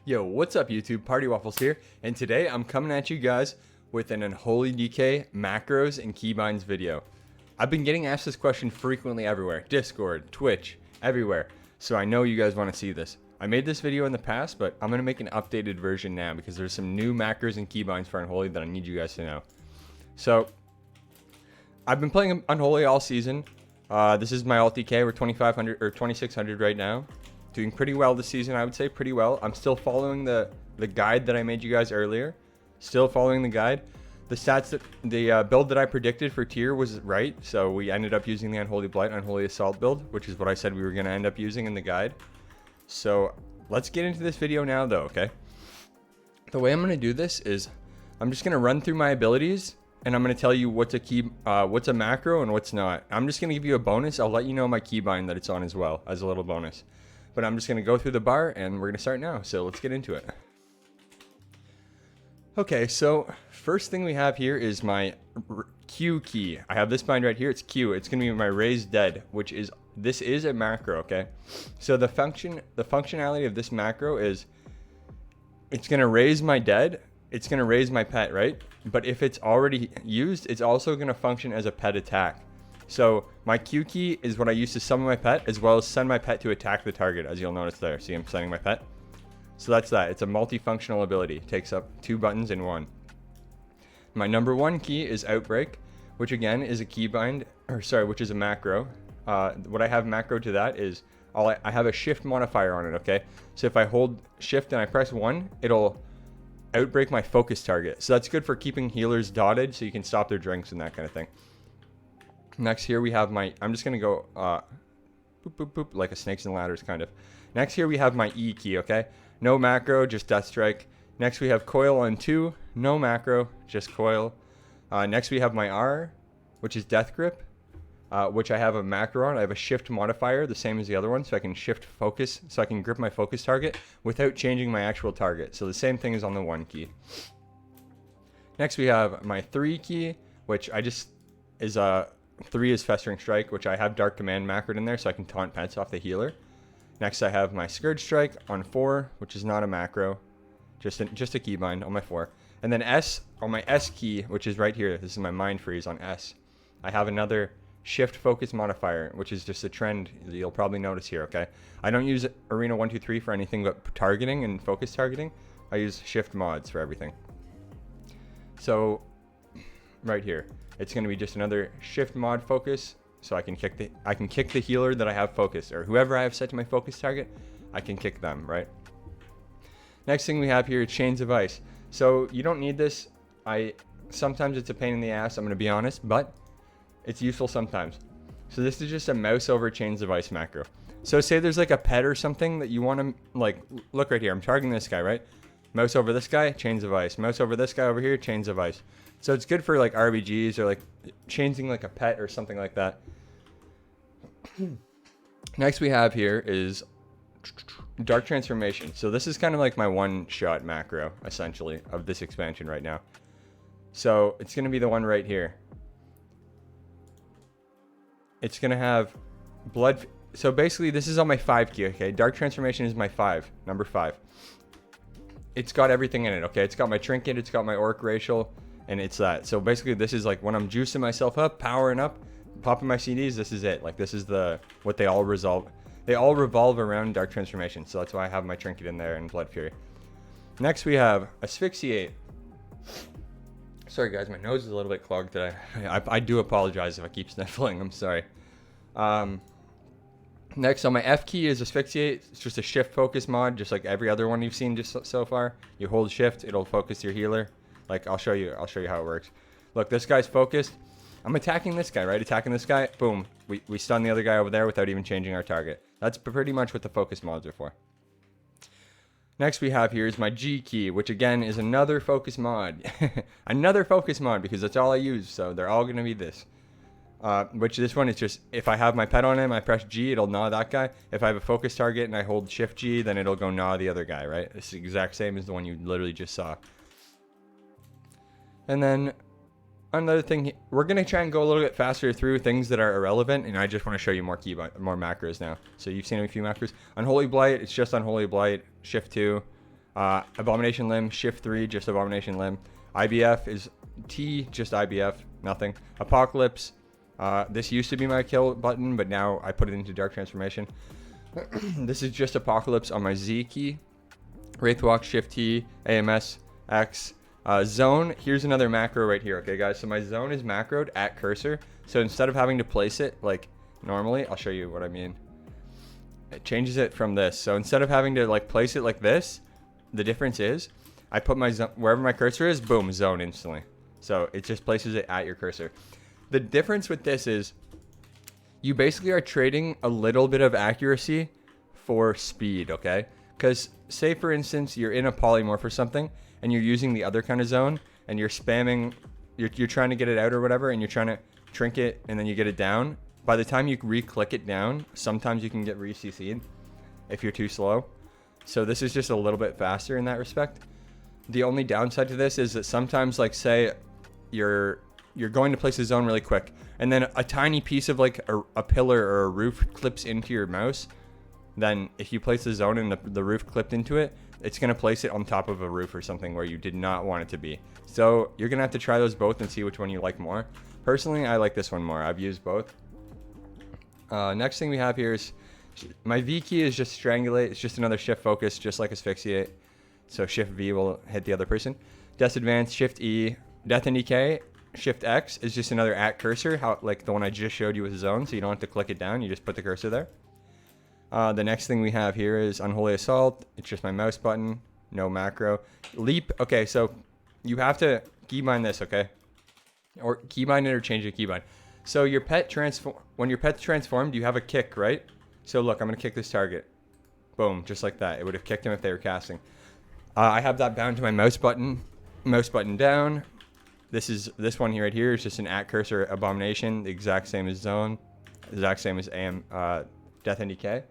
Yo, what's up YouTube? Partywaffles here, and today I'm coming at you guys with an Unholy DK macros and keybinds video. I've been getting asked this question frequently everywhere, Discord, Twitch, everywhere, so I know you guys want to see this. I made this video in the past, but I'm going to make an updated version now because there's some new macros and keybinds for Unholy that I need you guys to know. So, I've been playing Unholy all season. This is my alt DK, we're 2500 or 2600 right now. Doing pretty well this season, I would say, pretty well. I'm still following the guide that I made you guys earlier. Still following the guide. The stats that the build that I predicted for tier was right, so we ended up using the Unholy Blight, Unholy Assault build, which is what I said we were going to end up using in the guide. So let's get into this video now, though. Okay. The way I'm going to do this is I'm just going to run through my abilities, and I'm going to tell you what's a macro and what's not. I'm just going to give you a bonus. I'll let you know my keybind that it's on as well as a little bonus. But I'm just going to go through the bar and we're going to start now. So let's get into it. Okay, so first thing we have here is my Q key. I have this bind right here. It's Q. It's going to be my Raise Dead, which is, this is a macro, okay? So the functionality of this macro is it's going to raise my dead. It's going to raise my pet, right? But if it's already used, it's also going to function as a pet attack. So my Q key is what I use to summon my pet, as well as send my pet to attack the target, as you'll notice there. See, I'm sending my pet. So that's that. It's a multifunctional ability. It takes up 2 buttons in one. My number 1 key is Outbreak, which again is a keybind, which is a macro. What I have macro to that is I have a shift modifier on it, okay? So if I hold shift and I press 1, it'll outbreak my focus target. So that's good for keeping healers dotted so you can stop their drinks and that kind of thing. Next here we have my, I'm just going to go boop, boop, boop, like a snakes and ladders kind of. Next here we have my E key, okay? No macro, just Death Strike. Next we have Coil on 2, no macro, just Coil. Next we have my R, which is Death Grip, which I have a macro on. I have a shift modifier, the same as the other one, so I can shift focus, so I can grip my focus target without changing my actual target. So the same thing is on the 1 key. Next we have my 3 key, which I just is 3 is Festering Strike, which I have Dark Command macroed in there so I can taunt pets off the healer. Next I have my Scourge Strike on 4, which is not a macro, just a keybind on my 4. And then S, on my S key, which is right here, this is my Mind Freeze on S. I have another Shift Focus modifier, which is just a trend that you'll probably notice here, okay? I don't use Arena 1, 2, 3 for anything but targeting and focus targeting. I use Shift mods for everything. So, right here. It's going to be just another shift mod focus, so I can kick the healer that I have focused, or whoever I have set to my focus target, I can kick them, right? Next thing we have here is Chains of Ice. So you don't need this. Sometimes it's a pain in the ass, I'm going to be honest, but it's useful sometimes. So this is just a mouse over Chains of Ice macro. So say there's like a pet or something that you want to, like, look right here, I'm targeting this guy, right? Mouse over this guy, Chains of Ice. Mouse over this guy over here, Chains of Ice. So it's good for like RBGs or like changing like a pet or something like that. Next we have here is Dark Transformation. So this is kind of like my one-shot macro, essentially, of this expansion right now. So it's going to be the one right here. It's going to have blood. So basically this is on my 5 key, okay? Dark Transformation is my 5, number 5. It's got everything in it, okay? It's got my trinket, it's got my orc racial, and it's that. So basically this is like when I'm juicing myself up, powering up, popping my CDs, this is it. Like this is what they all revolve around Dark Transformation. So that's why I have my trinket in there and Blood Fury. Next we have Asphyxiate. Sorry guys, my nose is a little bit clogged today. I do apologize if I keep sniffling, I'm sorry. Next on my F key is Asphyxiate. It's just a shift focus mod, just like every other one you've seen just so far. You hold shift, it'll focus your healer. Like I'll show you how it works. Look, this guy's focused. I'm attacking this guy, right? Attacking this guy, boom. We stun the other guy over there without even changing our target. That's pretty much what the focus mods are for. Next we have here is my G key, which again is another focus mod. Another focus mod because that's all I use, so they're all gonna be this. Which this one is just, if I have my pet on him, I press G, it'll gnaw that guy. If I have a focus target and I hold Shift G, then it'll go gnaw the other guy, right? It's the exact same as the one you literally just saw. And then another thing, we're going to try and go a little bit faster through things that are irrelevant, and I just want to show you more macros now. So you've seen a few macros. Unholy Blight, it's just Unholy Blight, Shift 2. Abomination Limb, Shift 3, just Abomination Limb. IBF is T, just IBF, nothing. Apocalypse, this used to be my kill button, but now I put it into Dark Transformation. This is just Apocalypse on my Z key. Wraithwalk, Shift T, AMS, X. Zone, here's another macro right here, okay guys? So my zone is macroed at cursor. So instead of having to place it like normally, I'll show you what I mean. It changes it from this. So instead of having to like place it like this, the difference is I put my zone, wherever my cursor is, boom, zone instantly. So it just places it at your cursor. The difference with this is you basically are trading a little bit of accuracy for speed, okay? Because say for instance, you're in a polymorph or something and you're using the other kind of zone and you're spamming, you're trying to get it out or whatever, and you're trying to trink it and then you get it down. By the time you re-click it down, sometimes you can get re-CC'd if you're too slow. So this is just a little bit faster in that respect. The only downside to this is that sometimes, like say you're going to place a zone really quick and then a tiny piece of like a pillar or a roof clips into your mouse. Then if you place the zone and the roof clipped into it, it's going to place it on top of a roof or something where you did not want it to be. So you're going to have to try those both and see which one you like more. Personally, I like this one more. I've used both. Next thing we have here is my V key is just Strangulate. It's just another shift focus, just like Asphyxiate. So shift V will hit the other person. Death Advance, Shift E. Death and Decay, Shift X is just another at cursor, like the one I just showed you with zone. So you don't have to click it down. You just put the cursor there. The next thing we have here is Unholy Assault. It's just my mouse button, no macro. Leap, okay, so you have to keybind this, okay? Or keybind it or change the keybind. So your pet when your pet's transformed, you have a kick, right? So look, I'm gonna kick this target. Boom, just like that. It would have kicked him if they were casting. I have that bound to my mouse button down. This one here right here is just an at cursor abomination, the exact same as zone, exact same as Death and Decay.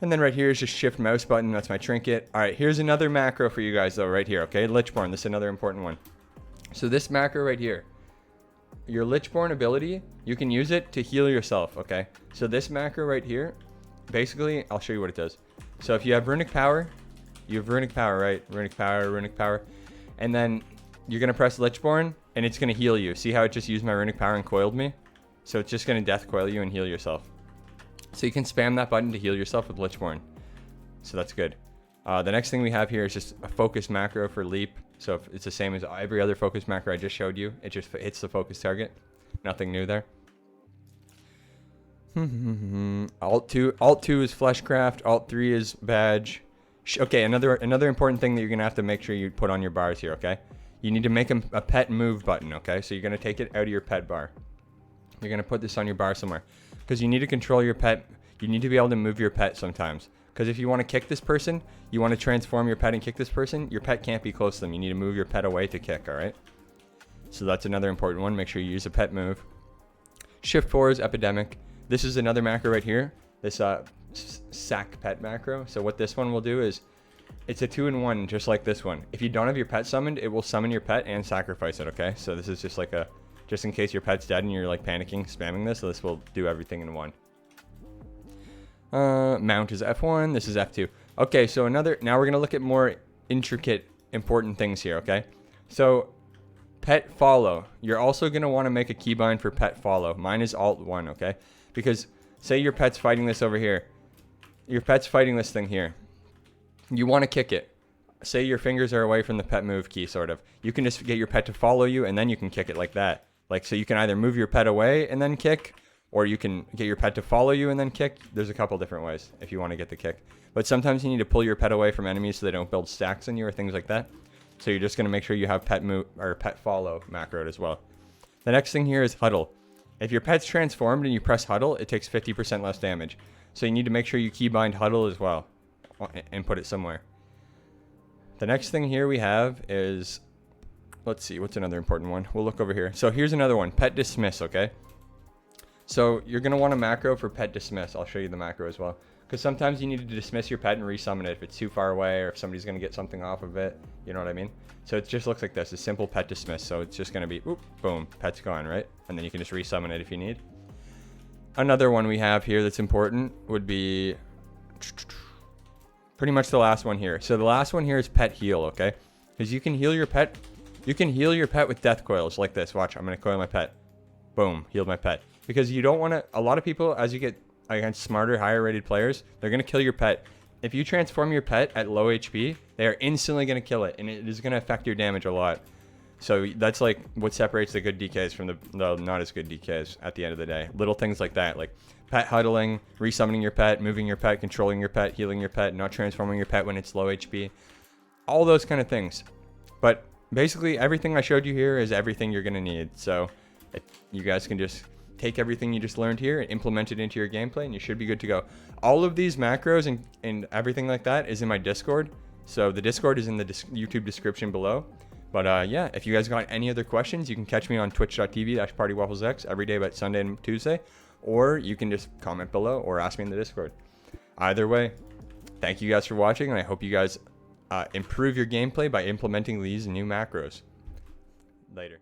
And then right here is just shift mouse button. That's my trinket. All right, here's another macro for you guys though, right here. Okay, Lichborn. This is another important one. So this macro right here, your Lichborn ability, you can use it to heal yourself. Okay, so this macro right here, basically, I'll show you what it does. So if you have runic power, right? Runic power, and then you're gonna press Lichborn, and it's gonna heal you. See how it just used my runic power and coiled me? So it's just gonna death coil you and heal yourself. So you can spam that button to heal yourself with Lichborn. So that's good. The next thing we have here is just a focus macro for leap. So if it's the same as every other focus macro I just showed you. It just hits the focus target. Nothing new there. Alt 2 is Fleshcraft. Alt 3 is badge. Okay, another important thing that you're gonna have to make sure you put on your bars here. Okay, you need to make a pet move button. Okay, so you're gonna take it out of your pet bar. You're gonna put this on your bar somewhere because you need to control your pet. You need to be able to move your pet sometimes. Because if you want to kick this person, you want to transform your pet and kick this person, your pet can't be close to them. You need to move your pet away to kick, all right? So that's another important one. Make sure you use a pet move. Shift 4 is Epidemic. This is another macro right here. This Sac Pet Macro. So what this one will do is, it's a 2-in-1, just like this one. If you don't have your pet summoned, it will summon your pet and sacrifice it, okay? So this is just like just in case your pet's dead and you're like panicking, spamming this, so this will do everything in one. Mount is F1, this is F2. Okay, so now we're gonna look at more intricate, important things here, okay? So, pet follow. You're also gonna wanna make a keybind for pet follow. Mine is Alt 1, okay? Because, say your pet's fighting this over here. Your pet's fighting this thing here. You wanna kick it. Say your fingers are away from the pet move key, sort of. You can just get your pet to follow you, and then you can kick it like that. Like, so you can either move your pet away and then kick, or you can get your pet to follow you and then kick. There's a couple different ways if you want to get the kick. But sometimes you need to pull your pet away from enemies so they don't build stacks on you or things like that. So you're just going to make sure you have pet move or pet follow macroed as well. The next thing here is huddle. If your pet's transformed and you press huddle, it takes 50% less damage. So you need to make sure you keybind huddle as well and put it somewhere. The next thing here we have is, let's see, what's another important one? We'll look over here. So here's another one, pet dismiss, okay? So you're going to want a macro for pet dismiss. I'll show you the macro as well. Because sometimes you need to dismiss your pet and resummon it if it's too far away or if somebody's going to get something off of it. You know what I mean? So it just looks like this, a simple pet dismiss. So it's just going to be, oop, boom, pet's gone, right? And then you can just resummon it if you need. Another one we have here that's important would be pretty much the last one here. So the last one here is pet heal, okay? Because you can heal your pet. You can heal your pet with death coils like this. Watch, I'm going to coil my pet. Boom, healed my pet. Because you don't want to, a lot of people, as you get against smarter, higher rated players, they're going to kill your pet. If you transform your pet at low HP, they are instantly going to kill it, and it is going to affect your damage a lot. So that's like what separates the good DKs from the not as good DKs at the end of the day. Little things like that, like pet huddling, resummoning your pet, moving your pet, controlling your pet, healing your pet, not transforming your pet when it's low HP. All those kind of things. But basically everything I showed you here is everything you're going to need. So you guys can just take everything you just learned here and implement it into your gameplay, and you should be good to go. All of these macros and everything like that is in my Discord. So the Discord is in the YouTube description below. But yeah, if you guys got any other questions, you can catch me on twitch.tv/partywafflesx every day but Sunday and Tuesday. Or you can just comment below or ask me in the Discord. Either way, thank you guys for watching, and I hope you guys improve your gameplay by implementing these new macros. Later.